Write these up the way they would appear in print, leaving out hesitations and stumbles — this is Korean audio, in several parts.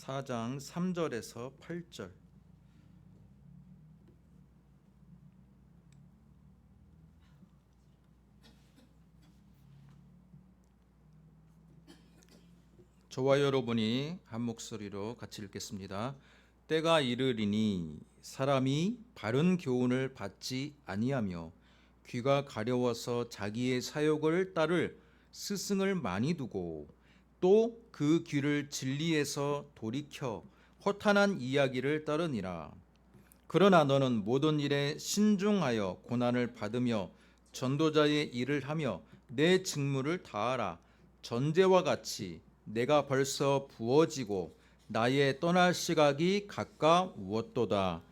4장 3절에서 8절. 저와 여러분이 한 목소리로 같이 읽겠습니다. 때가 이르리니 사람이 바른 교훈을 받지 아니하며 귀가 가려워서 자기의 사욕을 따를 스승을 많이 두고 또 그 귀를 진리에서 돌이켜 허탄한 이야기를 따르니라. 그러나 너는 모든 일에 신중하여 고난을 받으며 전도자의 일을 하며 내 직무를 다하라. 전제와 같이 내가 벌써 부어지고 나의 떠날 시각이 가까웠도다.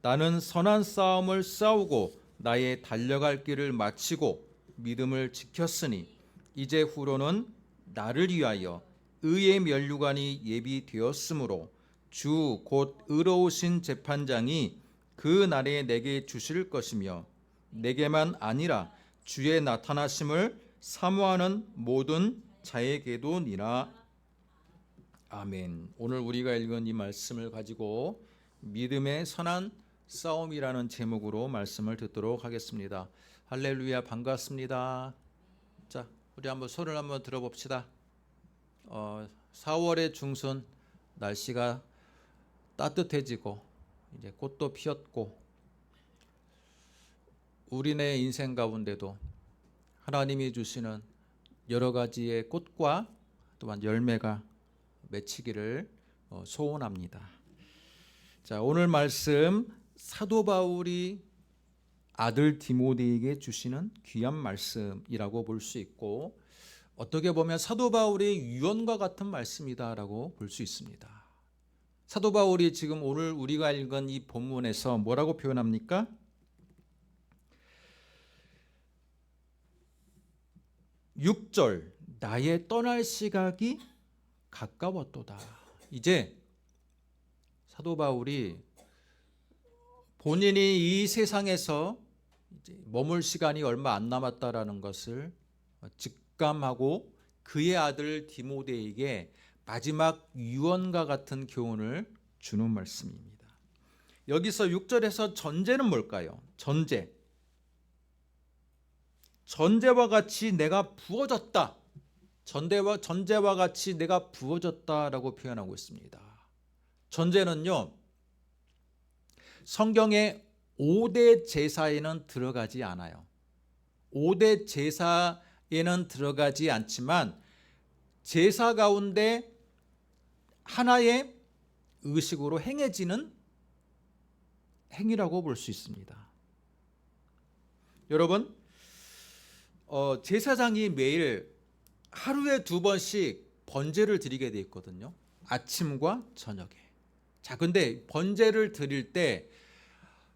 나는 선한 싸움을 싸우고 나의 달려갈 길을 마치고 믿음을 지켰으니 이제 후로는 나를 위하여 의의 면류관이 예비되었으므로 주 곧 의로우신 재판장이 그 날에 내게 주실 것이며 내게만 아니라 주의 나타나심을 사모하는 모든 자에게도니라. 아멘. 오늘 우리가 읽은 이 말씀을 가지고 믿음의 선한 싸움이라는 제목으로 말씀을 듣도록 하겠습니다. 할렐루야, 반갑습니다. 자, 우리 한번 손을 한번 들어봅시다. 4월의 중순 날씨가 따뜻해지고 이제 꽃도 피었고 우리네 인생 가운데도 하나님이 주시는 여러 가지의 꽃과 또한 열매가 맺히기를 소원합니다. 자, 오늘 말씀 사도 바울이 아들 디모데에게 주시는 귀한 말씀이라고 볼 수 있고 어떻게 보면 사도 바울의 유언과 같은 말씀이다라고 볼 수 있습니다. 사도 바울이 지금 오늘 우리가 읽은 이 본문에서 뭐라고 표현합니까? 6절 나의 떠날 시각이 가까웠도다. 이제 사도 바울이 본인이 이 세상에서 이제 머물 시간이 얼마 안 남았다라는 것을 직감하고 그의 아들 디모데에게 마지막 유언과 같은 교훈을 주는 말씀입니다. 여기서 6절에서 전제는 뭘까요? 전제와 같이 내가 부어졌다. 전제와 같이 내가 부어졌다라고 표현하고 있습니다. 전제는요, 성경의 5대 제사에는 들어가지 않아요. 5대 제사에는 들어가지 않지만 제사 가운데 하나의 의식으로 행해지는 행위라고 볼 수 있습니다. 여러분, 제사장이 매일 하루에 2번씩 번제를 드리게 돼 있거든요. 아침과 저녁에. 자, 근데 번제를 드릴 때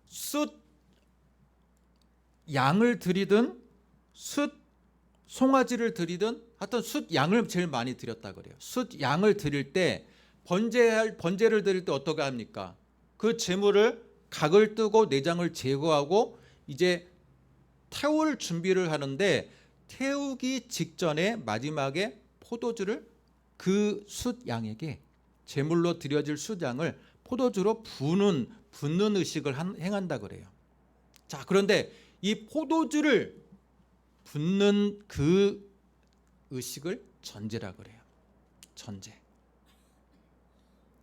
숫 양을 드리든 숫 송아지를 드리든 하여튼 숫 양을 제일 많이 드렸다 그래요. 숫 양을 드릴 때 번제를 드릴 때 어떻게 합니까? 그 제물을 각을 뜨고 내장을 제거하고 이제 태울 준비를 하는데 태우기 직전에 마지막에 포도주를 그 숫 양에게 제물로 드려질 숫 양을 포도주로 붓는 의식을 행한다 그래요. 자, 그런데 이 포도주를 붓는 그 의식을 전제라 그래요. 전제.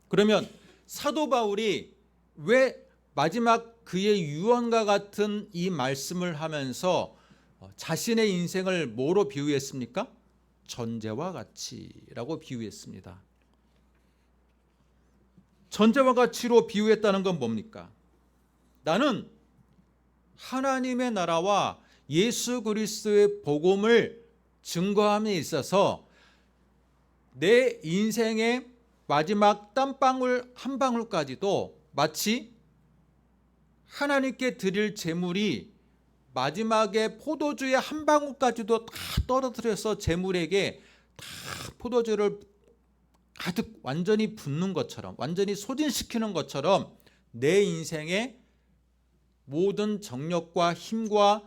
그러면 사도 바울이 왜 마지막 그의 유언과 같은 이 말씀을 하면서 자신의 인생을 뭐로 비유했습니까? 전제와 같이라고 비유했습니다. 전제와 같이로 비유했다는 건 뭡니까? 나는 하나님의 나라와 예수 그리스도의 복음을 증거함에 있어서 내 인생의 마지막 땀방울 한 방울까지도 마치 하나님께 드릴 제물이 마지막에 포도주의 한 방울까지도 다 떨어뜨려서 제물에게 다 포도주를 가득 완전히 붓는 것처럼, 완전히 소진시키는 것처럼 내 인생의 모든 정력과 힘과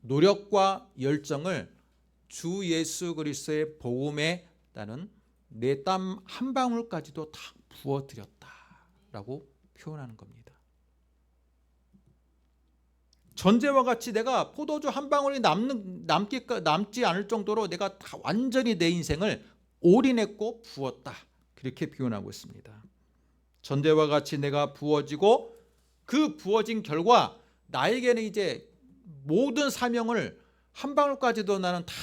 노력과 열정을 주 예수 그리스도의 복음에 따른 내 땀 한 방울까지도 다 부어드렸다라고 표현하는 겁니다. 전제와 같이 내가 포도주 한 방울이 남지 않을 정도로 내가 다 완전히 내 인생을 올인했고 부었다, 그렇게 표현하고 있습니다. 전제와 같이 내가 부어지고 그 부어진 결과 나에게는 이제 모든 사명을 한 방울까지도 나는 다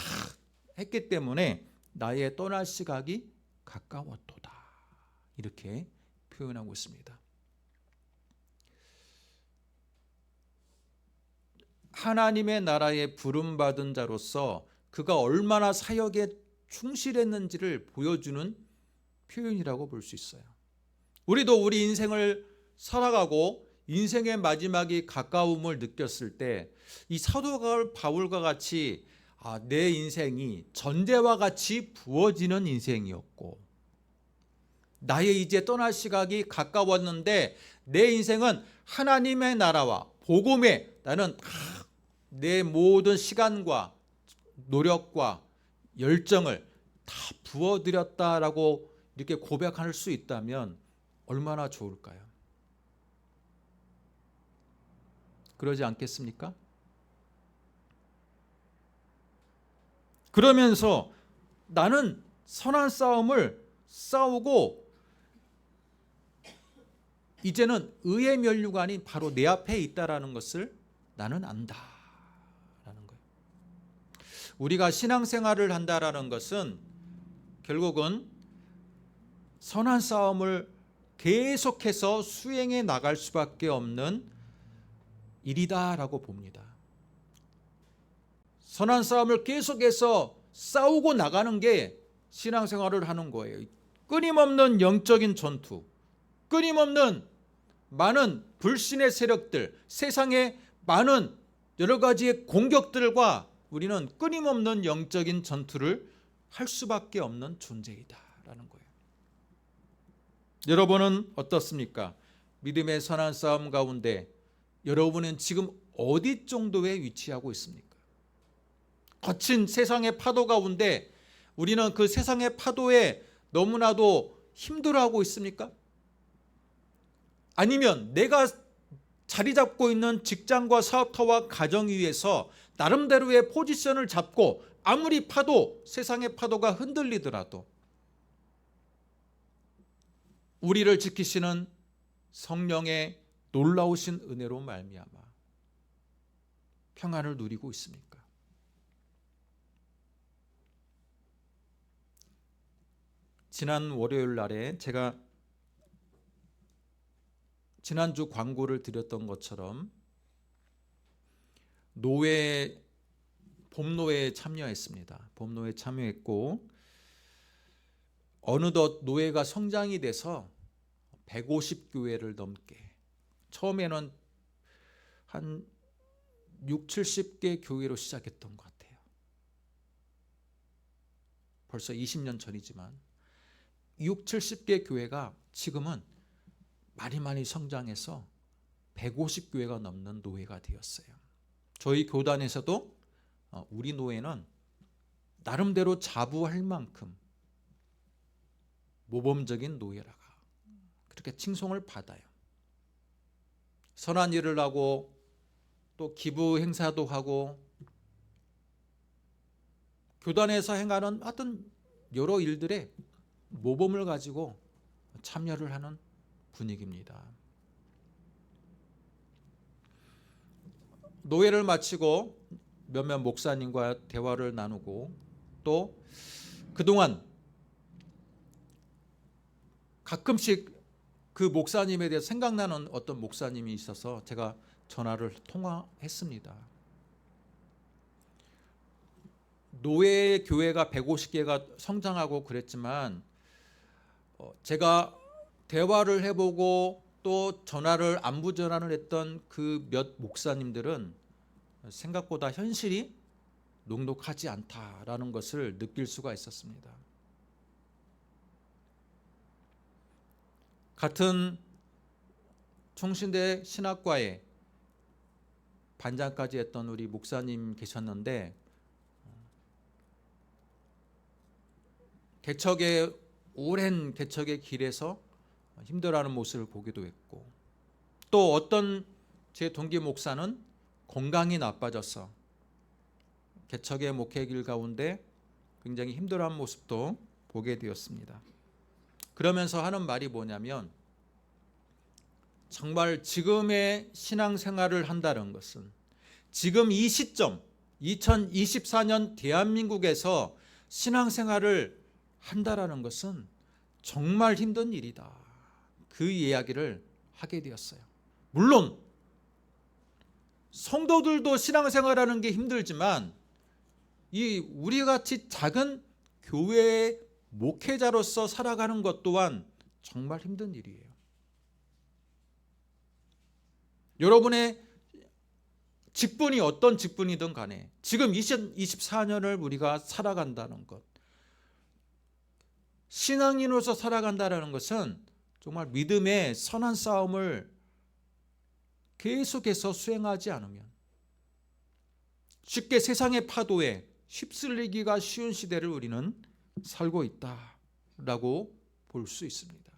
했기 때문에 나의 떠날 시각이 가까웠도다, 이렇게 표현하고 있습니다. 하나님의 나라에 부름받은 자로서 그가 얼마나 사역에 충실했는지를 보여주는 표현이라고 볼 수 있어요. 우리도 우리 인생을 살아가고 인생의 마지막이 가까움을 느꼈을 때 이 사도 바울과 같이 내 인생이 전제와 같이 부어지는 인생이었고 나의 이제 떠날 시각이 가까웠는데 내 인생은 하나님의 나라와 복음에 나는 내 모든 시간과 노력과 열정을 다 부어드렸다라고 이렇게 고백할 수 있다면 얼마나 좋을까요? 그러지 않겠습니까? 그러면서 나는 선한 싸움을 싸우고 이제는 의의 면류관이 바로 내 앞에 있다라는 것을 나는 안다라는 거예요. 우리가 신앙생활을 한다라는 것은 결국은 선한 싸움을 계속해서 수행해 나갈 수밖에 없는 일이다라고 봅니다. 선한 싸움을 계속해서 싸우고 나가는 게 신앙생활을 하는 거예요. 끊임없는 영적인 전투, 끊임없는 많은 불신의 세력들, 세상의 많은 여러 가지의 공격들과 우리는 끊임없는 영적인 전투를 할 수밖에 없는 존재이다라는 거예요. 여러분은 어떻습니까? 믿음의 선한 싸움 가운데 여러분은 지금 어디 정도에 위치하고 있습니까? 거친 세상의 파도 가운데 우리는 그 세상의 파도에 너무나도 힘들어하고 있습니까? 아니면 내가 자리 잡고 있는 직장과 사업터와 가정 위에서 나름대로의 포지션을 잡고 아무리 세상의 파도가 흔들리더라도 우리를 지키시는 성령의 놀라우신 은혜로 말미암아 평안을 누리고 있습니까? 지난 월요일 날에 제가 지난주 광고를 드렸던 것처럼 봄노회에 참여했습니다. 봄노회에 참여했고 어느덧 노회가 성장이 돼서 150교회를 넘게, 처음에는 한 6, 70개 교회로 시작했던 것 같아요. 벌써 20년 전이지만 6, 70개 교회가 지금은 많이 성장해서 150교회가 넘는 노회가 되었어요. 저희 교단에서도 우리 노회는 나름대로 자부할 만큼 모범적인 노회라가 그렇게 칭송을 받아요. 선한 일을 하고 또 기부 행사도 하고 교단에서 행하는 하여튼 여러 일들에 모범을 가지고 참여를 하는 분위기입니다. 노회를 마치고 몇몇 목사님과 대화를 나누고 또 그동안 가끔씩 그 목사님에 대해 생각나는 어떤 목사님이 있어서 제가 전화를 통화했습니다. 노회 교회가 150개가 성장하고 그랬지만 제가 대화를 해보고 또 전화를 안부 전화를 했던 그 몇 목사님들은 생각보다 현실이 녹록하지 않다라는 것을 느낄 수가 있었습니다. 같은 총신대 신학과에 반장까지 했던 우리 목사님 계셨는데 오랜 개척의 길에서 힘들어하는 모습을 보기도 했고, 또 어떤 제 동기 목사는 건강이 나빠져서 개척의 목회 길 가운데 굉장히 힘들어하는 모습도 보게 되었습니다. 그러면서 하는 말이 뭐냐면, 정말 지금의 신앙생활을 한다는 것은, 지금 이 시점 2024년 대한민국에서 신앙생활을 한다라는 것은 정말 힘든 일이다. 그 이야기를 하게 되었어요. 물론 성도들도 신앙생활하는 게 힘들지만 이 우리같이 작은 교회의 목회자로서 살아가는 것 또한 정말 힘든 일이에요. 여러분의 직분이 어떤 직분이든 간에 지금 2024년을 우리가 살아간다는 것, 신앙인으로서 살아간다는 것은 정말 믿음의 선한 싸움을 계속해서 수행하지 않으면 쉽게 세상의 파도에 휩쓸리기가 쉬운 시대를 우리는 살고 있다라고 볼 수 있습니다.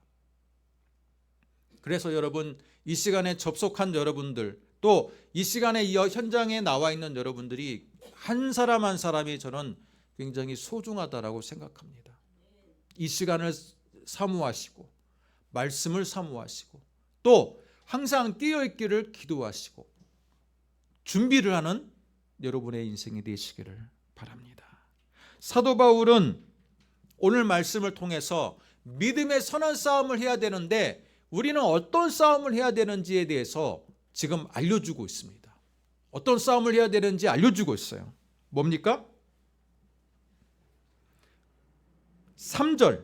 그래서 여러분, 이 시간에 접속한 여러분들, 또 이 시간에 이 현장에 나와 있는 여러분들이 한 사람 한 사람이 저는 굉장히 소중하다라고 생각합니다. 이 시간을 사모하시고 말씀을 사모하시고 또 항상 깨어있기를 기도하시고 준비를 하는 여러분의 인생이 되시기를 바랍니다. 사도 바울은 오늘 말씀을 통해서 믿음의 선한 싸움을 해야 되는데 우리는 어떤 싸움을 해야 되는지에 대해서 지금 알려주고 있습니다. 어떤 싸움을 해야 되는지 알려주고 있어요. 뭡니까? 3절,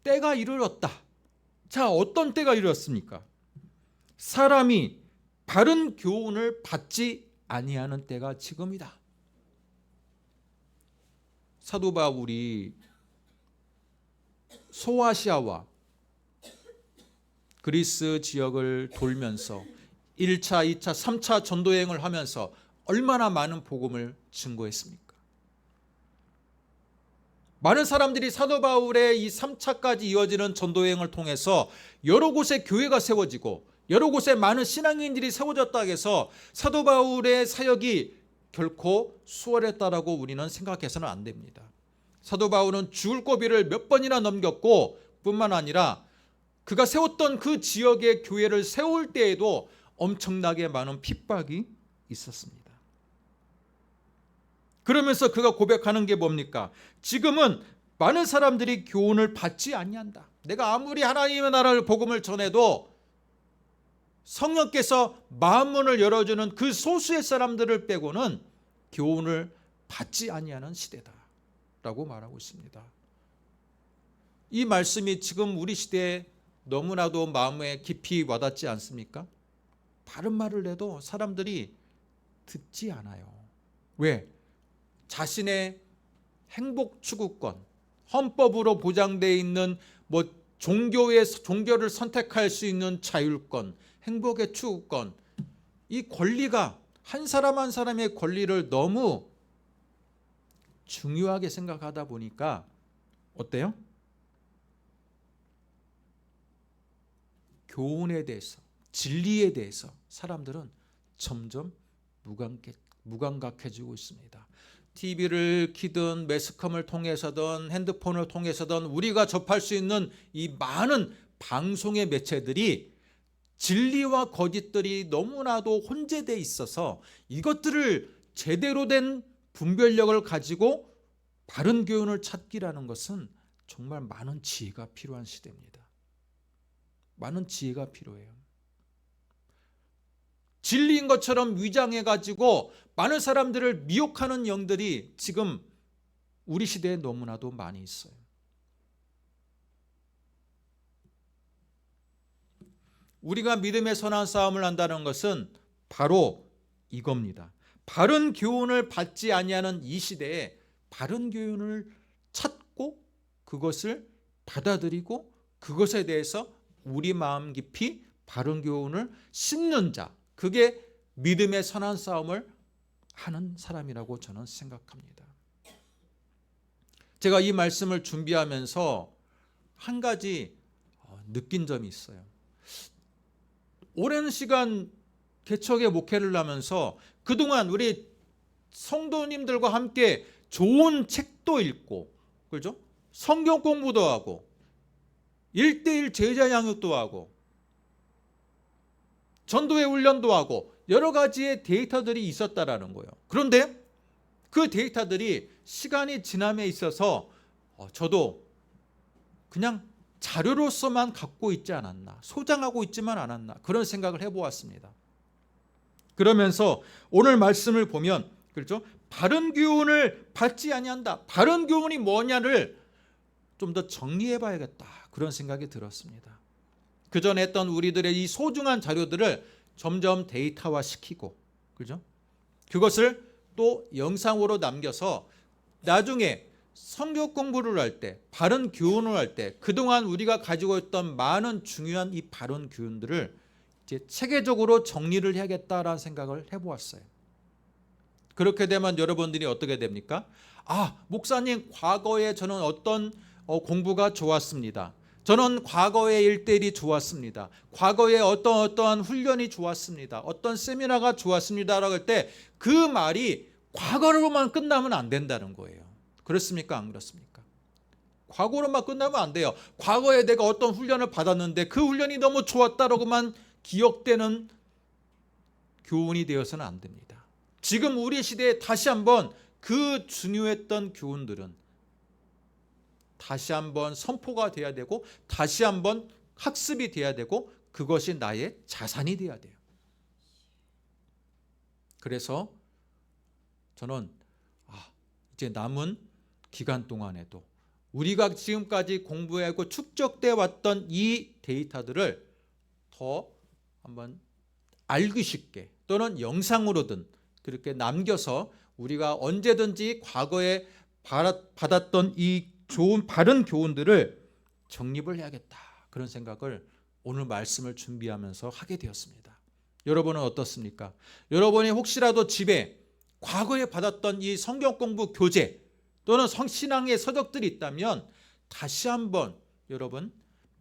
때가 이르렀다. 자, 어떤 때가 이르렀습니까? 사람이 바른 교훈을 받지 아니하는 때가 지금이다. 사도 바울이 소아시아와 그리스 지역을 돌면서 1차, 2차, 3차 전도여행을 하면서 얼마나 많은 복음을 증거했습니까? 많은 사람들이 사도 바울의 이 3차까지 이어지는 전도여행을 통해서 여러 곳에 교회가 세워지고 여러 곳에 많은 신앙인들이 세워졌다 해서 사도 바울의 사역이 결코 수월했다라고 우리는 생각해서는 안 됩니다. 사도 바울은 죽을 고비를 몇 번이나 넘겼고 뿐만 아니라 그가 세웠던 그 지역의 교회를 세울 때에도 엄청나게 많은 핍박이 있었습니다. 그러면서 그가 고백하는 게 뭡니까? 지금은 많은 사람들이 교훈을 받지 아니한다. 내가 아무리 하나님의 나라를 복음을 전해도 성령께서 마음문을 열어주는 그 소수의 사람들을 빼고는 교훈을 받지 아니하는 시대다라고 말하고 있습니다. 이 말씀이 지금 우리 시대에 너무나도 마음에 깊이 와닿지 않습니까? 바른 말을 해도 사람들이 듣지 않아요. 왜? 자신의 행복 추구권, 헌법으로 보장되어 있는 종교를 선택할 수 있는 자율권, 행복의 추구권, 이 권리가 한 사람 한 사람의 권리를 너무 중요하게 생각하다 보니까 어때요? 교훈에 대해서, 진리에 대해서 사람들은 점점 무감각해지고 있습니다. TV를 키든 매스컴을 통해서든 핸드폰을 통해서든 우리가 접할 수 있는 이 많은 방송의 매체들이 진리와 거짓들이 너무나도 혼재되어 있어서 이것들을 제대로 된 분별력을 가지고 바른 교훈을 찾기라는 것은 정말 많은 지혜가 필요한 시대입니다. 많은 지혜가 필요해요. 진리인 것처럼 위장해가지고 많은 사람들을 미혹하는 영들이 지금 우리 시대에 너무나도 많이 있어요. 우리가 믿음의 선한 싸움을 한다는 것은 바로 이겁니다. 바른 교훈을 받지 아니하는 이 시대에 바른 교훈을 찾고 그것을 받아들이고 그것에 대해서 우리 마음 깊이 바른 교훈을 심는 자, 그게 믿음의 선한 싸움을 하는 사람이라고 저는 생각합니다. 제가 이 말씀을 준비하면서 한 가지 느낀 점이 있어요. 오랜 시간 개척의 목회를 하면서 그동안 우리 성도님들과 함께 좋은 책도 읽고, 그죠? 성경 공부도 하고, 1:1 제자 양육도 하고, 전도회 훈련도 하고, 여러 가지의 데이터들이 있었다라는 거예요. 그런데 그 데이터들이 시간이 지남에 있어서 저도 그냥 자료로서만 갖고 있지 않았나, 소장하고 있지만 않았나, 그런 생각을 해보았습니다. 그러면서 오늘 말씀을 보면, 그렇죠? 바른 교훈을 받지 아니한다. 바른 교훈이 뭐냐를 좀 더 정리해 봐야겠다, 그런 생각이 들었습니다. 그전에 했던 우리들의 이 소중한 자료들을 점점 데이터화 시키고, 그죠? 그것을 또 영상으로 남겨서 나중에 성경 공부를 할 때, 바른 교훈을 할 때 그동안 우리가 가지고 있던 많은 중요한 이 바른 교훈들을 이제 체계적으로 정리를 해야겠다라는 생각을 해보았어요. 그렇게 되면 여러분들이 어떻게 됩니까? 목사님, 과거에 저는 어떤 공부가 좋았습니다. 저는 과거의 1:1이 좋았습니다. 과거에 어떠한 훈련이 좋았습니다. 어떤 세미나가 좋았습니다라고 할 때 그 말이 과거로만 끝나면 안 된다는 거예요. 그렇습니까? 안 그렇습니까? 과거로만 끝나면 안 돼요. 과거에 내가 어떤 훈련을 받았는데 그 훈련이 너무 좋았다라고만 기억되는 교훈이 되어서는 안 됩니다. 지금 우리 시대에 다시 한번 그 중요했던 교훈들은 다시 한번 선포가 돼야 되고, 다시 한번 학습이 돼야 되고, 그것이 나의 자산이 돼야 돼요. 그래서 저는 이제 남은 기간 동안에도 우리가 지금까지 공부하고 축적되어 왔던 이 데이터들을 더 한번 알기 쉽게, 또는 영상으로든 그렇게 남겨서 우리가 언제든지 과거에 받았던 이 좋은 바른 교훈들을 정립을 해야겠다, 그런 생각을 오늘 말씀을 준비하면서 하게 되었습니다. 여러분은 어떻습니까? 여러분이 혹시라도 집에 과거에 받았던 이 성경 공부 교재 또는 신앙의 서적들이 있다면 다시 한번 여러분,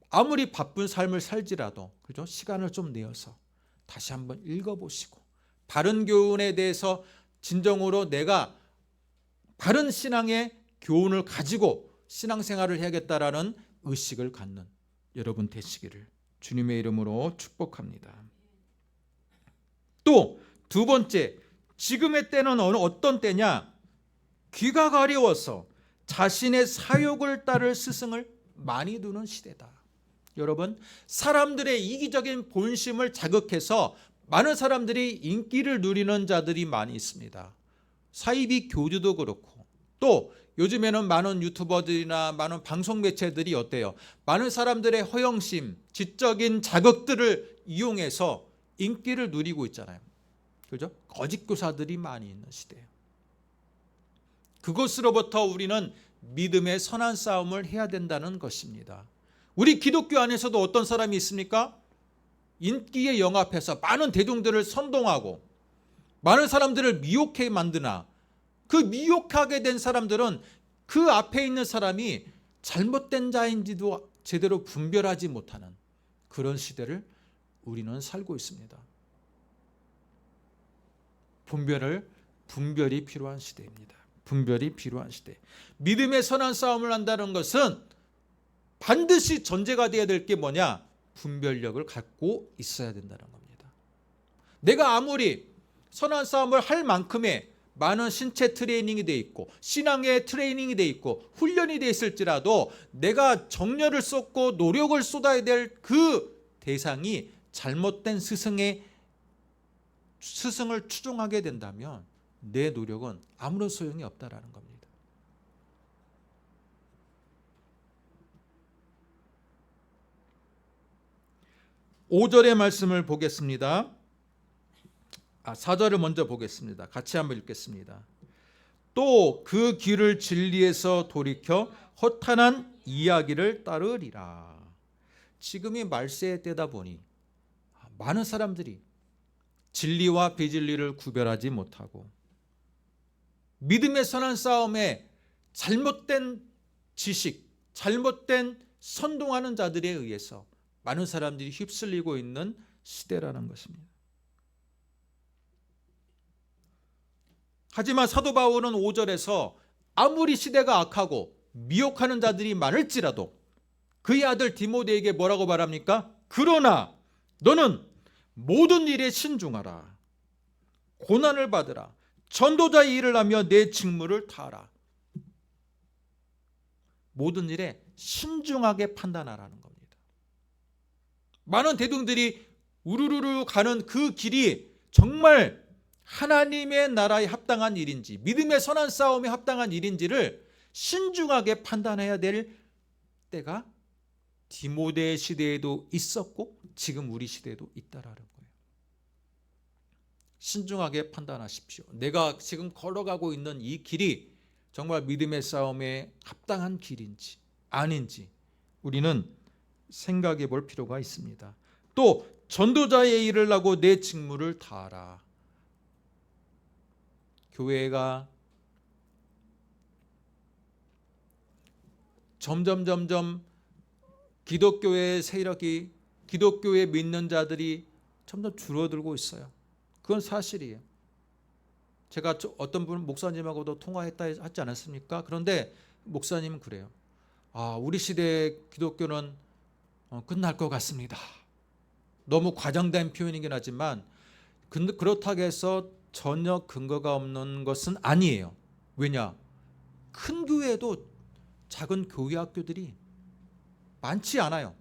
아무리 바쁜 삶을 살지라도, 그죠? 시간을 좀 내어서 다시 한번 읽어보시고, 바른 교훈에 대해서 진정으로 내가 바른 신앙의 교훈을 가지고 신앙생활을 해야겠다라는 의식을 갖는 여러분 되시기를 주님의 이름으로 축복합니다. 또 두 번째, 지금의 때는 어떤 때냐? 귀가 가려워서 자신의 사욕을 따를 스승을 많이 두는 시대다. 여러분, 사람들의 이기적인 본심을 자극해서 많은 사람들이 인기를 누리는 자들이 많이 있습니다. 사이비 교주도 그렇고, 또 요즘에는 많은 유튜버들이나 많은 방송 매체들이 어때요? 많은 사람들의 허영심, 지적인 자극들을 이용해서 인기를 누리고 있잖아요. 그죠? 거짓 교사들이 많이 있는 시대예요. 그것으로부터 우리는 믿음의 선한 싸움을 해야 된다는 것입니다. 우리 기독교 안에서도 어떤 사람이 있습니까? 인기에 영합해서 많은 대중들을 선동하고 많은 사람들을 미혹해 만드나, 그 미혹하게 된 사람들은 그 앞에 있는 사람이 잘못된 자인지도 제대로 분별하지 못하는 그런 시대를 우리는 살고 있습니다. 분별이 필요한 시대입니다. 분별이 필요한 시대. 믿음의 선한 싸움을 한다는 것은 반드시 전제가 되어야 될 게 뭐냐? 분별력을 갖고 있어야 된다는 겁니다. 내가 아무리 선한 싸움을 할 만큼의 많은 신체 트레이닝이 돼 있고, 신앙의 트레이닝이 돼 있고, 훈련이 돼 있을지라도 내가 정열을 쏟고 노력을 쏟아야 될 그 대상이 잘못된 스승을 추종하게 된다면 내 노력은 아무런 소용이 없다라는 겁니다. (5절의) 말씀을 보겠습니다. 4절을 먼저 보겠습니다. 같이 한번 읽겠습니다. 또 그 길을 진리에서 돌이켜 허탄한 이야기를 따르리라. 지금이 말세의 때다 보니 많은 사람들이 진리와 비진리를 구별하지 못하고 믿음의 선한 싸움에 잘못된 지식, 잘못된 선동하는 자들에 의해서 많은 사람들이 휩쓸리고 있는 시대라는 것입니다. 하지만 사도 바울은 5절에서 아무리 시대가 악하고 미혹하는 자들이 많을지라도 그의 아들 디모데에게 뭐라고 말합니까? 그러나 너는 모든 일에 신중하라. 고난을 받으라. 전도자의 일을 하며 내 직무를 다하라. 모든 일에 신중하게 판단하라는 겁니다. 많은 대중들이 우르르르 가는 그 길이 정말 하나님의 나라에 합당한 일인지, 믿음의 선한 싸움에 합당한 일인지를 신중하게 판단해야 될 때가 디모데 시대에도 있었고 지금 우리 시대에도 있다라는 거예요. 신중하게 판단하십시오. 내가 지금 걸어가고 있는 이 길이 정말 믿음의 싸움에 합당한 길인지 아닌지 우리는 생각해 볼 필요가 있습니다. 또 전도자의 일을 하고 내 직무를 다하라. 교회가 점점 기독교의 세력이, 기독교에 믿는 자들이 점점 줄어들고 있어요. 그건 사실이에요. 제가 어떤 분 목사님하고도 통화했다 하지 않았습니까? 그런데 목사님은 그래요. 우리 시대의 기독교는 끝날 것 같습니다. 너무 과장된 표현이긴 하지만 그렇다고 해서 전혀 근거가 없는 것은 아니에요. 왜냐? 큰 교회도 작은 교회 학교들이 많지 않아요.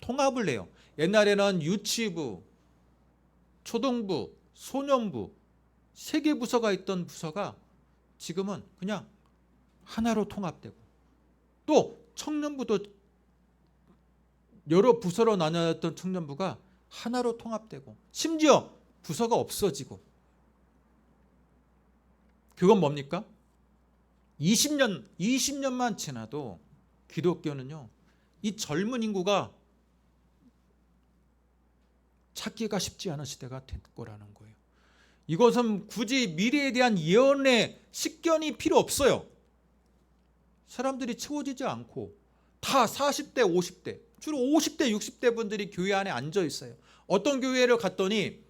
통합을 해요. 옛날에는 유치부, 초등부, 소년부 3개 부서가 있던 부서가 지금은 그냥 하나로 통합되고, 또 청년부도 여러 부서로 나뉘었던 청년부가 하나로 통합되고, 심지어 부서가 없어지고. 그건 뭡니까? 20년만 지나도 기독교는요, 이 젊은 인구가 찾기가 쉽지 않은 시대가 될 거라는 거예요. 이것은 굳이 미래에 대한 예언의 식견이 필요 없어요. 사람들이 채워지지 않고 다 40대, 50대, 주로 50대, 60대 분들이 교회 안에 앉아 있어요. 어떤 교회를 갔더니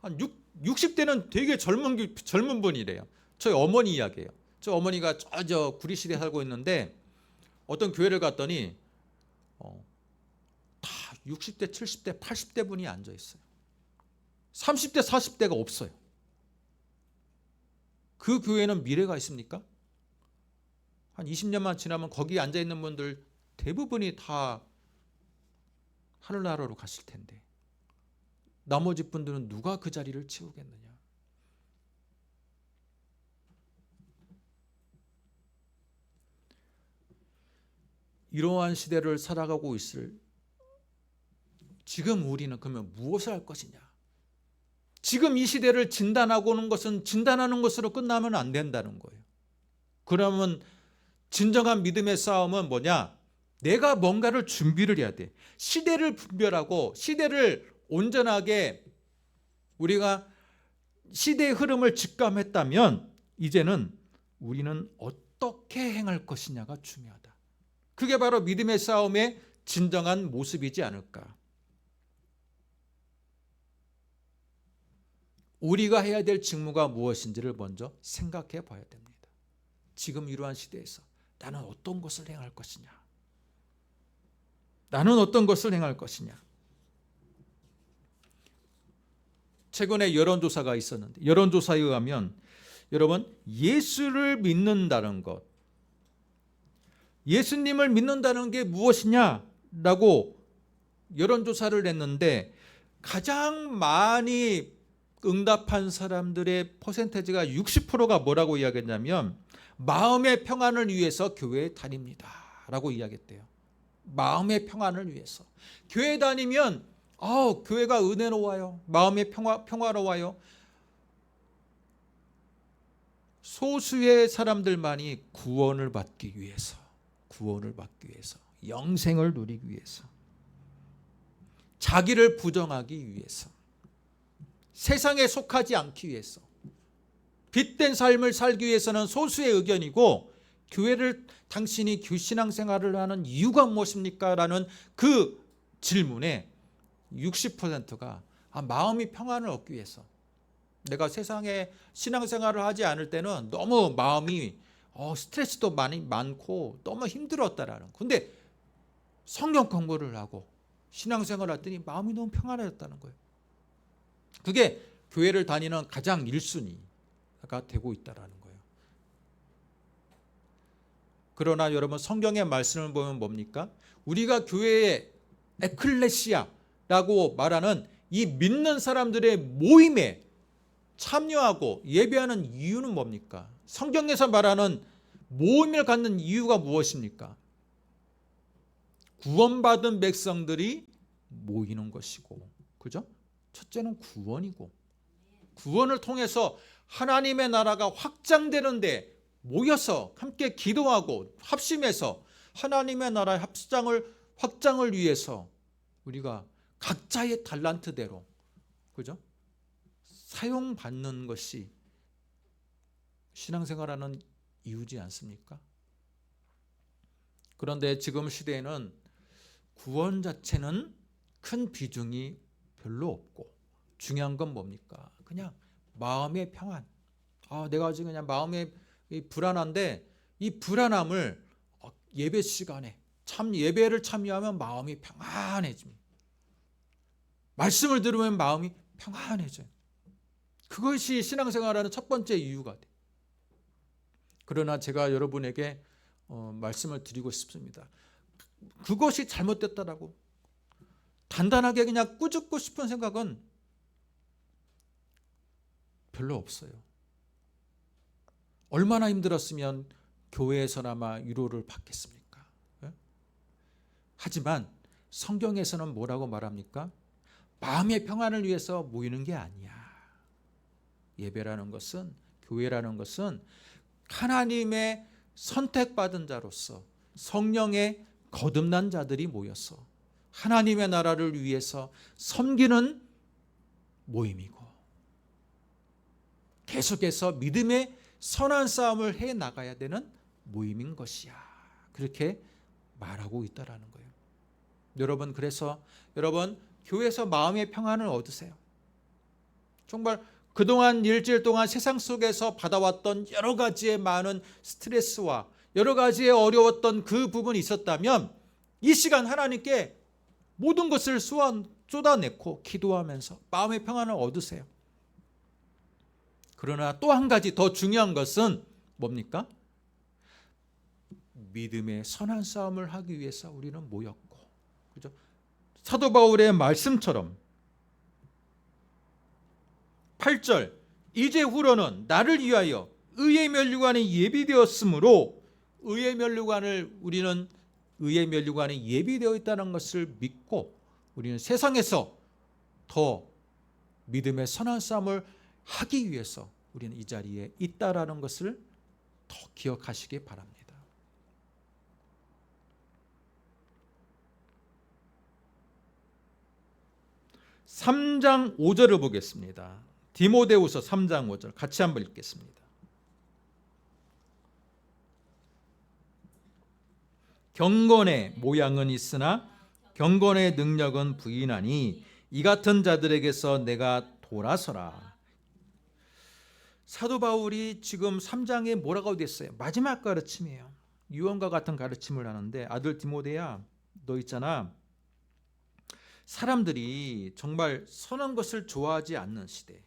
한 60대는 되게 젊은 분이래요. 저희 어머니 이야기예요. 저 어머니가 저 구리시대에 살고 있는데 어떤 교회를 갔더니 다 60대, 70대, 80대 분이 앉아 있어요. 30대, 40대가 없어요. 그 교회는 미래가 있습니까? 한 20년만 지나면 거기 앉아 있는 분들 대부분이 다 하늘나라로 가실 텐데 나머지 분들은 누가 그 자리를 채우겠느냐? 이러한 시대를 살아가고 있을 지금 우리는 그러면 무엇을 할 것이냐? 지금 이 시대를 진단하는 것으로 끝나면 안 된다는 거예요. 그러면 진정한 믿음의 싸움은 뭐냐? 내가 뭔가를 준비를 해야 돼. 시대를 분별하고 시대를 온전하게 우리가 시대의 흐름을 직감했다면 이제는 우리는 어떻게 행할 것이냐가 중요하다. 그게 바로 믿음의 싸움의 진정한 모습이지 않을까. 우리가 해야 될 직무가 무엇인지를 먼저 생각해 봐야 됩니다. 지금 이러한 시대에서 나는 어떤 것을 행할 것이냐? 나는 어떤 것을 행할 것이냐? 최근에 여론조사가 있었는데 여론조사에 의하면 여러분 예수를 믿는다는 것, 예수님을 믿는다는 게 무엇이냐라고 여론조사를 했는데 가장 많이 응답한 사람들의 퍼센테이지가 60%가 뭐라고 이야기했냐면 마음의 평안을 위해서 교회에 다닙니다 라고 이야기했대요. 마음의 평안을 위해서 교회 다니면 교회가 은혜로워요. 마음의 평화로워요. 소수의 사람들만이 구원을 받기 위해서 영생을 누리기 위해서 자기를 부정하기 위해서 세상에 속하지 않기 위해서 빛된 삶을 살기 위해서는 소수의 의견이고 당신이 신앙생활을 하는 이유가 무엇입니까? 라는 그 질문에 60%가 마음이 평안을 얻기 위해서, 내가 세상에 신앙생활을 하지 않을 때는 너무 마음이 스트레스도 많이 많고 너무 힘들었다라는. 근데 성경 공부를 하고 신앙생활을 했더니 마음이 너무 평안해졌다는 거예요. 그게 교회를 다니는 가장 1순위가 되고 있다라는 거예요. 그러나 여러분, 성경의 말씀을 보면 뭡니까? 우리가 교회의 에클레시아라고 말하는 이 믿는 사람들의 모임에 참여하고 예배하는 이유는 뭡니까? 성경에서 말하는 모임을 갖는 이유가 무엇입니까? 구원받은 백성들이 모이는 것이고, 그죠? 첫째는 구원이고, 구원을 통해서 하나님의 나라가 확장되는데 모여서 함께 기도하고 합심해서 하나님의 나라의 확장을 위해서 우리가 각자의 달란트대로, 그죠? 사용받는 것이 신앙생활하는 이유지 않습니까? 그런데 지금 시대에는 구원 자체는 큰 비중이 별로 없고, 중요한 건 뭡니까? 그냥 마음의 평안. 내가 지금 그냥 마음에 불안한데, 이 불안함을 예배 시간에 예배를 참여하면 마음이 평안해집니다. 말씀을 들으면 마음이 평안해져요. 그것이 신앙생활하는 첫 번째 이유가 돼요. 그러나 제가 여러분에게 말씀을 드리고 싶습니다. 그것이 잘못됐다라고 단단하게 그냥 꾸짖고 싶은 생각은 별로 없어요. 얼마나 힘들었으면 교회에서나마 위로를 받겠습니까? 하지만 성경에서는 뭐라고 말합니까? 마음의 평안을 위해서 모이는 게 아니야. 예배라는 것은, 교회라는 것은 하나님의 선택받은 자로서 성령의 거듭난 자들이 모여서 하나님의 나라를 위해서 섬기는 모임이고, 계속해서 믿음의 선한 싸움을 해 나가야 되는 모임인 것이야. 그렇게 말하고 있다라는 거예요. 여러분, 그래서 여러분, 교회에서 마음의 평안을 얻으세요. 정말 그동안 일주일 동안 세상 속에서 받아왔던 여러 가지의 많은 스트레스와 여러 가지의 어려웠던 그 부분이 있었다면 이 시간 하나님께 모든 것을 쏟아내고 기도하면서 마음의 평안을 얻으세요. 그러나 또 한 가지 더 중요한 것은 뭡니까? 믿음의 선한 싸움을 하기 위해서 우리는 모였고, 그죠? 사도 바울의 말씀처럼 8절, 이제후로는 나를 위하여 의의 면류관이 예비되었으므로, 의의 면류관을 우리는 의의 면류관이 예비되어 있다는 것을 믿고 우리는 세상에서 더 믿음의 선한 싸움을 하기 위해서 우리는 이 자리에 있다라는 것을 더 기억하시기 바랍니다. (3장 5절을) 보겠습니다. 디모데후서 3장 5절 같이 한번 읽겠습니다. 경건의 모양은 있으나 경건의 능력은 부인하니 이 같은 자들에게서 내가 돌아서라. 사도 바울이 지금 3장에 뭐라고 됐어요? 마지막 가르침이에요. 유언과 같은 가르침을 하는데, 아들 디모데야, 너 있잖아, 사람들이 정말 선한 것을 좋아하지 않는 시대,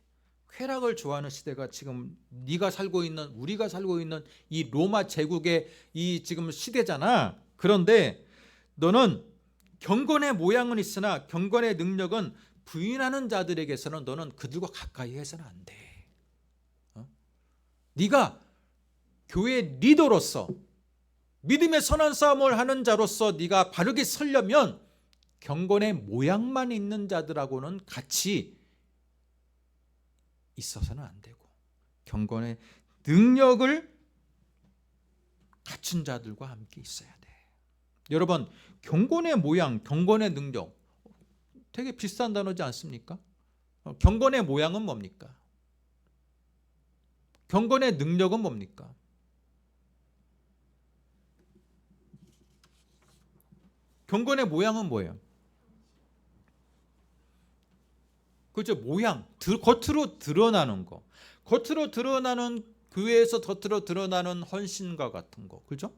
쾌락을 좋아하는 시대가 지금 네가 살고 있는, 우리가 살고 있는 이 로마 제국의 이 지금 시대잖아. 그런데 너는 경건의 모양은 있으나 경건의 능력은 부인하는 자들에게서는 너는 그들과 가까이 해서는 안 돼. 네가 교회 리더로서 믿음의 선한 싸움을 하는 자로서 네가 바르게 서려면 경건의 모양만 있는 자들하고는 같이 있어서는 안 되고, 경건의 능력을 갖춘 자들과 함께 있어야 돼. 여러분, 경건의 모양, 경건의 능력 되게 비슷한 단어지 않습니까? 경건의 모양은 뭡니까? 경건의 능력은 뭡니까? 경건의 모양은 뭐예요? 그죠? 모양, 겉으로 드러나는 거. 겉으로 드러나는 교회에서 겉으로 드러나는 헌신과 같은 거. 그죠?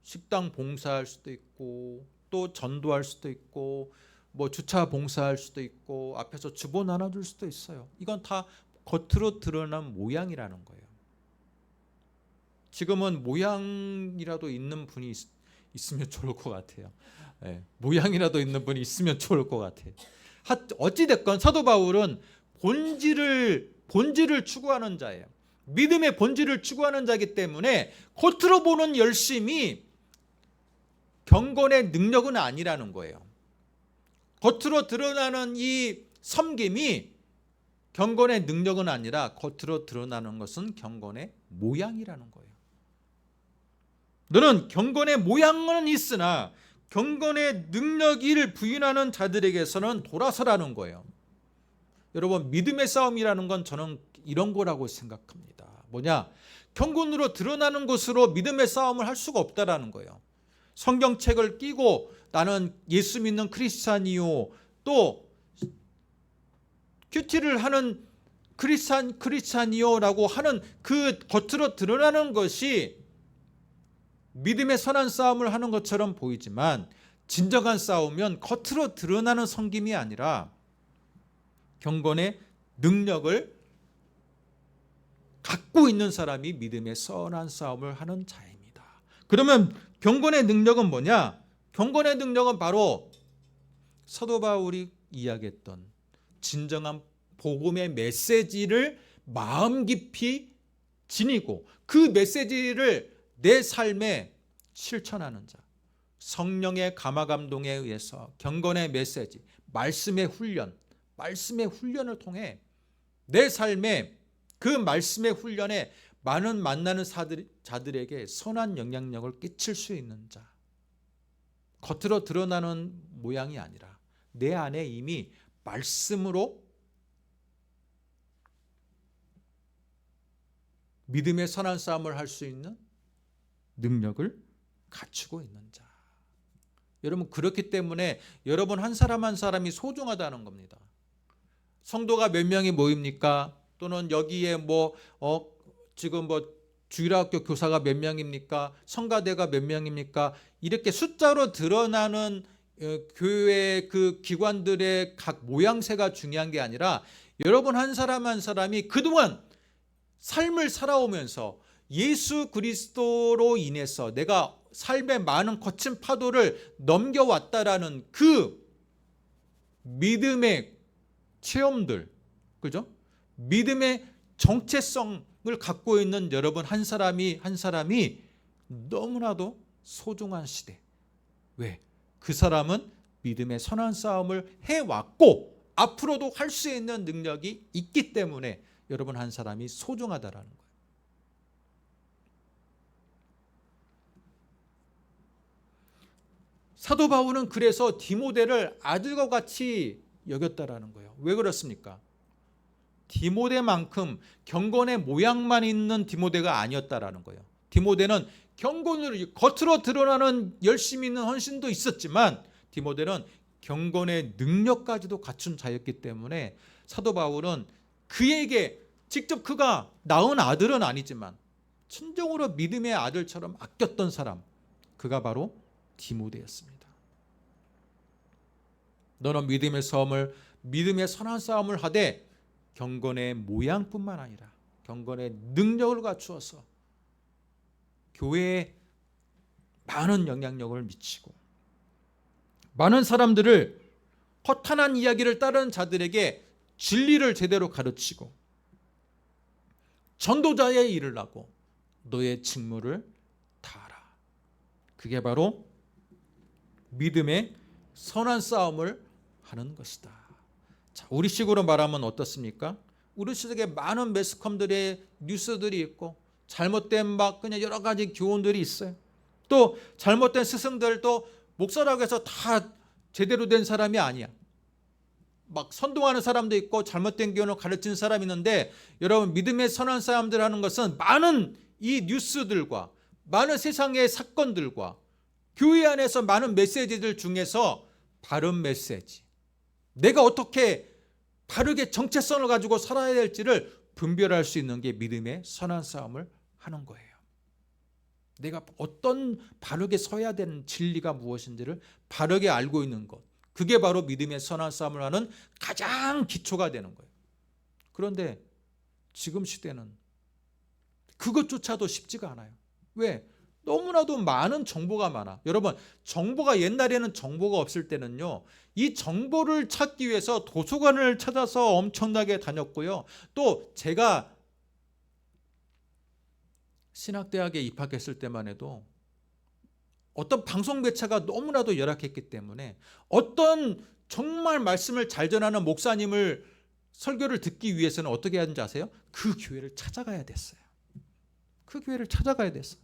식당 봉사할 수도 있고 또 전도할 수도 있고 뭐 주차 봉사할 수도 있고 앞에서 주보 나눠줄 수도 있어요. 이건 다 겉으로 드러난 모양이라는 거예요. 지금은 모양이라도 있는 분이 있으면 좋을 것 같아요. 네, 모양이라도 있는 분이 있으면 좋을 것 같아요. 어찌됐건 사도 바울은 본질을 추구하는 자예요. 믿음의 본질을 추구하는 자이기 때문에 겉으로 보는 열심이 경건의 능력은 아니라는 거예요. 겉으로 드러나는 이 섬김이 경건의 능력은 아니라 겉으로 드러나는 것은 경건의 모양이라는 거예요. 너는 경건의 모양은 있으나 경건의 능력을 부인하는 자들에게서는 돌아서라는 거예요. 여러분, 믿음의 싸움이라는 건 저는 이런 거라고 생각합니다. 뭐냐? 경건으로 드러나는 것으로 믿음의 싸움을 할 수가 없다라는 거예요. 성경책을 끼고 나는 예수 믿는 크리스찬이요, 또 큐티를 하는 크리스찬이요라고 하는 그 겉으로 드러나는 것이 믿음의 선한 싸움을 하는 것처럼 보이지만 진정한 싸움은 겉으로 드러나는 섬김이 아니라 경건의 능력을 갖고 있는 사람이 믿음의 선한 싸움을 하는 자입니다. 그러면 경건의 능력은 뭐냐? 경건의 능력은 바로 사도 바울이 이야기했던 진정한 복음의 메시지를 마음 깊이 지니고 그 메시지를 내 삶에 실천하는 자, 성령의 감화감동에 의해서 경건의 메시지, 말씀의 훈련을 통해 내 삶에 그 말씀의 훈련에 많은 만나는 자들에게 선한 영향력을 끼칠 수 있는 자, 겉으로 드러나는 모양이 아니라 내 안에 이미 말씀으로 믿음의 선한 싸움을 할 수 있는 능력을 갖추고 있는 자. 여러분, 그렇기 때문에 여러분 한 사람 한 사람이 소중하다는 겁니다. 성도가 몇 명이 모입니까? 또는 여기에 지금 주일학교 교사가 몇 명입니까? 성가대가 몇 명입니까? 이렇게 숫자로 드러나는 교회 그 기관들의 각 모양새가 중요한 게 아니라 여러분 한 사람 한 사람이 그동안 삶을 살아오면서 예수 그리스도로 인해서 내가 삶의 많은 거친 파도를 넘겨왔다라는 그 믿음의 체험들, 그죠? 믿음의 정체성을 갖고 있는 여러분 한 사람이 너무나도 소중한 시대. 왜? 그 사람은 믿음의 선한 싸움을 해왔고 앞으로도 할 수 있는 능력이 있기 때문에 여러분 한 사람이 소중하다라는 거예요. 사도 바울은 그래서 디모데를 아들과 같이 여겼다라는 거예요. 왜 그렇습니까? 디모데만큼 경건의 모양만 있는 디모데가 아니었다라는 거예요. 디모데는 경건으로 겉으로 드러나는 열심히 있는 헌신도 있었지만 디모데는 경건의 능력까지도 갖춘 자였기 때문에 사도 바울은 그에게 직접 그가 낳은 아들은 아니지만 친정으로 믿음의 아들처럼 아꼈던 사람, 그가 바로 디모데였습니다. 너는 믿음의 선한 싸움을 하되 경건의 모양뿐만 아니라 경건의 능력을 갖추어서 교회에 많은 영향력을 미치고 많은 사람들을 허탄한 이야기를 따르는 자들에게 진리를 제대로 가르치고 전도자의 일을 하고 너의 직무를 다하라. 그게 바로 믿음의 선한 싸움을 하는 것이다. 자, 우리식으로 말하면 어떻습니까? 우리식에 많은 매스컴들의 뉴스들이 있고 잘못된 그냥 여러 가지 교훈들이 있어요. 또 잘못된 스승들도 목사라고 해서 다 제대로 된 사람이 아니야. 선동하는 사람도 있고 잘못된 교훈을 가르치는 사람이 있는데 여러분, 믿음의 선한 사람들 하는 것은 많은 이 뉴스들과 많은 세상의 사건들과 교회 안에서 많은 메시지들 중에서 바른 메시지, 내가 어떻게 바르게 정체성을 가지고 살아야 될지를 분별할 수 있는 게 믿음의 선한 싸움을 하는 거예요. 내가 어떤 바르게 서야 되는 진리가 무엇인지를 바르게 알고 있는 것, 그게 바로 믿음의 선한 싸움을 하는 가장 기초가 되는 거예요. 그런데 지금 시대는 그것조차도 쉽지가 않아요. 왜? 너무나도 많은 정보가 많아. 여러분, 정보가 옛날에는 정보가 없을 때는요, 이 정보를 찾기 위해서 도서관을 찾아서 엄청나게 다녔고요. 또 제가 신학대학에 입학했을 때만 해도 어떤 방송 매체가 너무나도 열악했기 때문에 어떤 정말 말씀을 잘 전하는 목사님을 설교를 듣기 위해서는 어떻게 하는지 아세요? 그 교회를 찾아가야 됐어요. 그 교회를 찾아가야 됐어요.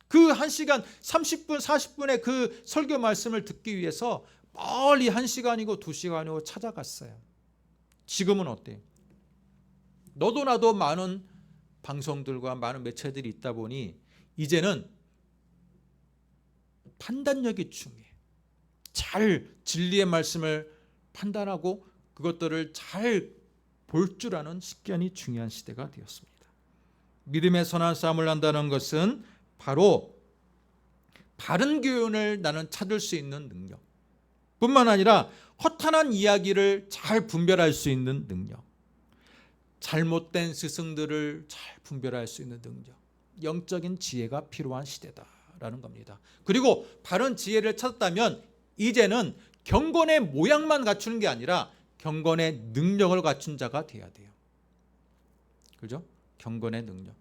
그 1시간 30분 40분의 그 설교 말씀을 듣기 위해서 멀리 1시간이고 2시간이고 찾아갔어요. 지금은 어때요? 너도 나도 많은 방송들과 많은 매체들이 있다 보니 이제는 판단력이 중요해. 잘 진리의 말씀을 판단하고 그것들을 잘 볼 줄 아는 식견이 중요한 시대가 되었습니다. 믿음의 선한 싸움을 한다는 것은 바로 바른 교훈을 나는 찾을 수 있는 능력, 뿐만 아니라 허탄한 이야기를 잘 분별할 수 있는 능력, 잘못된 스승들을 잘 분별할 수 있는 능력, 영적인 지혜가 필요한 시대다라는 겁니다. 그리고 바른 지혜를 찾았다면 이제는 경건의 모양만 갖추는 게 아니라 경건의 능력을 갖춘 자가 돼야 돼요. 그죠? 경건의 능력.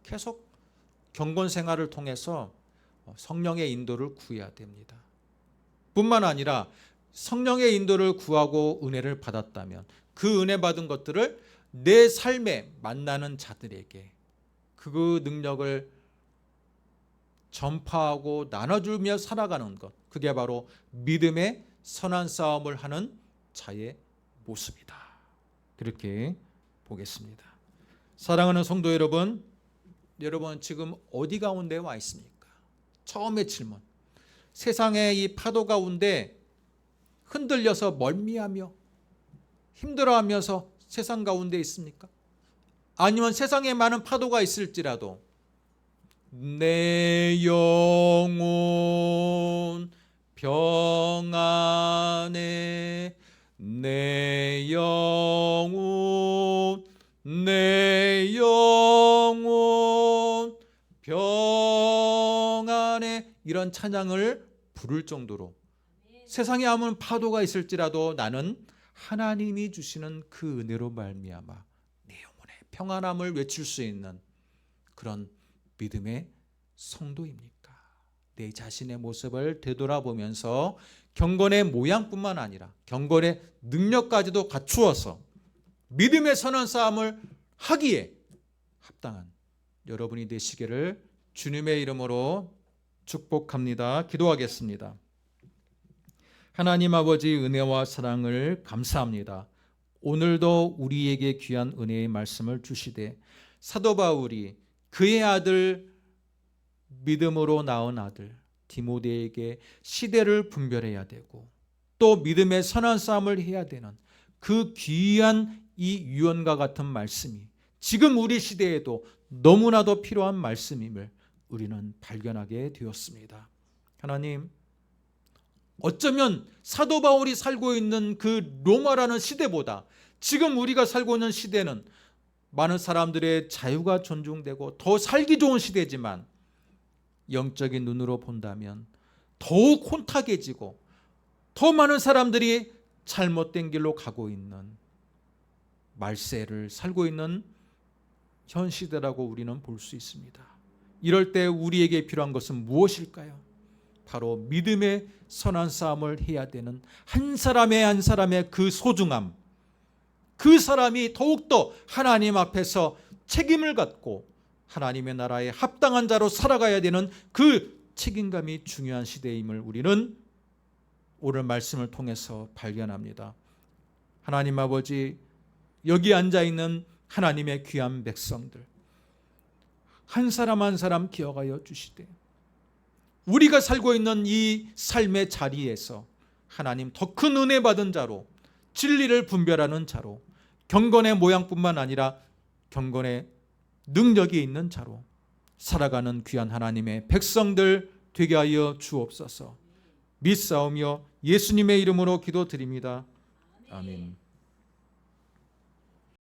계속 경건 생활을 통해서 성령의 인도를 구해야 됩니다. 뿐만 아니라 성령의 인도를 구하고 은혜를 받았다면 그 은혜 받은 것들을 내 삶에 만나는 자들에게 그 능력을 전파하고 나눠주며 살아가는 것, 그게 바로 믿음의 선한 싸움을 하는 자의 모습이다. 그렇게 보겠습니다. 사랑하는 성도 여러분, 여러분 지금 어디 가운데 와 있습니까? 처음의 질문. 세상의 이 파도 가운데 흔들려서 멀미하며 힘들어하면서 세상 가운데 있습니까? 아니면 세상에 많은 파도가 있을지라도 내 영혼 평안해, 내 영혼 평안해, 이런 찬양을 부를 정도로 세상에 아무런 파도가 있을지라도 나는 하나님이 주시는 그 은혜로 말미암아 내 영혼의 평안함을 외칠 수 있는 그런 믿음의 성도입니까? 내 자신의 모습을 되돌아보면서 경건의 모양뿐만 아니라 경건의 능력까지도 갖추어서 믿음의 선한 싸움을 하기에 합당한 여러분이 되시기를 주님의 이름으로 축복합니다. 기도하겠습니다. 하나님 아버지 은혜와 사랑을 감사합니다. 오늘도 우리에게 귀한 은혜의 말씀을 주시되 사도 바울이 그의 아들, 믿음으로 낳은 아들 디모데에게 시대를 분별해야 되고 또 믿음의 선한 싸움을 해야 되는 그 귀한 이 유언과 같은 말씀이 지금 우리 시대에도 너무나도 필요한 말씀임을 우리는 발견하게 되었습니다. 하나님, 어쩌면 사도 바울이 살고 있는 그 로마라는 시대보다 지금 우리가 살고 있는 시대는 많은 사람들의 자유가 존중되고 더 살기 좋은 시대지만 영적인 눈으로 본다면 더욱 혼탁해지고 더 많은 사람들이 잘못된 길로 가고 있는 말세를 살고 있는 현 시대라고 우리는 볼 수 있습니다. 이럴 때 우리에게 필요한 것은 무엇일까요? 바로 믿음의 선한 싸움을 해야 되는 한 사람의 그 소중함, 그 사람이 더욱더 하나님 앞에서 책임을 갖고 하나님의 나라에 합당한 자로 살아가야 되는 그 책임감이 중요한 시대임을 우리는 오늘 말씀을 통해서 발견합니다. 하나님 아버지, 여기 앉아있는 하나님의 귀한 백성들 한 사람 한 사람 기억하여 주시되 우리가 살고 있는 이 삶의 자리에서 하나님 더 큰 은혜 받은 자로, 진리를 분별하는 자로, 경건의 모양뿐만 아니라 경건의 능력이 있는 자로 살아가는 귀한 하나님의 백성들 되게 하여 주옵소서. 믿사오며 예수님의 이름으로 기도드립니다. 아멘.